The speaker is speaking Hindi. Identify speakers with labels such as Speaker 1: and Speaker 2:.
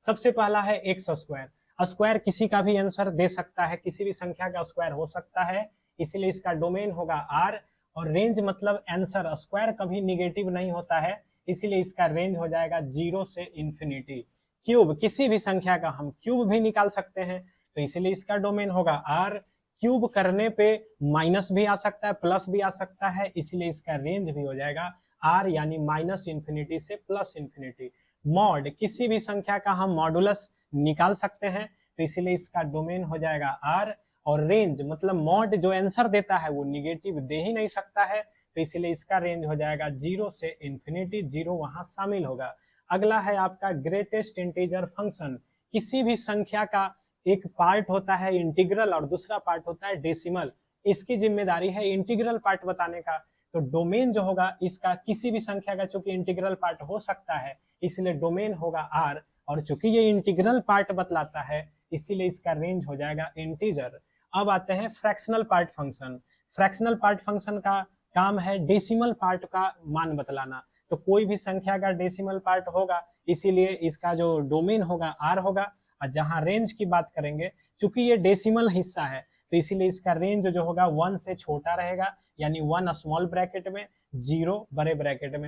Speaker 1: सबसे पहला है एक्स स्क्वायर। स्क्वायर किसी का भी आंसर दे सकता है, किसी भी संख्या का स्क्वायर हो सकता है, इसीलिए इसका डोमेन होगा आर। और रेंज मतलब आंसर, स्क्वायर कभी निगेटिव नहीं होता है, इसीलिए इसका रेंज हो जाएगा 0 से इंफिनिटी। क्यूब, किसी भी संख्या का हम क्यूब भी निकाल सकते हैं, तो इसीलिए इसका डोमेन होगा आर। क्यूब करने पे माइनस भी आ सकता है, प्लस भी आ सकता है, इसलिए इसका रेंज भी हो जाएगा आर, यानी माइनस इंफिनिटी से प्लस इंफिनिटी। मॉड, किसी भी संख्या का हम मॉडुलस निकाल सकते हैं, तो इसीलिए इसका डोमेन हो जाएगा आर। और रेंज मतलब मॉड जो आंसर देता है वो निगेटिव दे ही नहीं सकता है, तो इसीलिए इसका रेंज हो जाएगा 0 से इंफिनिटी, 0 वहां शामिल होगा। अगला है आपका ग्रेटेस्ट इंटीजर फंक्शन। किसी भी संख्या का एक पार्ट होता है इंटीग्रल और दूसरा पार्ट होता है डेसिमल, इसकी जिम्मेदारी है इंटीग्रल पार्ट बताने का। तो डोमेन जो होगा इसका, किसी भी संख्या का चूंकि इंटीग्रल पार्ट हो सकता है, इसलिए डोमेन होगा आर। और चूंकि ये इंटीग्रल पार्ट बतलाता है, इसीलिए इसका रेंज हो जाएगा इंटीजर। अब आते हैं fractional part function. Fractional part function का काम है डेसिमल पार्ट का मान बतलाना। तो कोई भी संख्या का डेसिमल पार्ट होगा, इसीलिए इसका जो डोमेन होगा आर होगा। और जहां रेंज की बात करेंगे, चूंकि ये डेसिमल हिस्सा है, तो इसीलिए इसका रेंज जो होगा 1 से छोटा रहेगा, यानी 1 स्मॉल ब्रैकेट में, 0 बड़े ब्रैकेट में।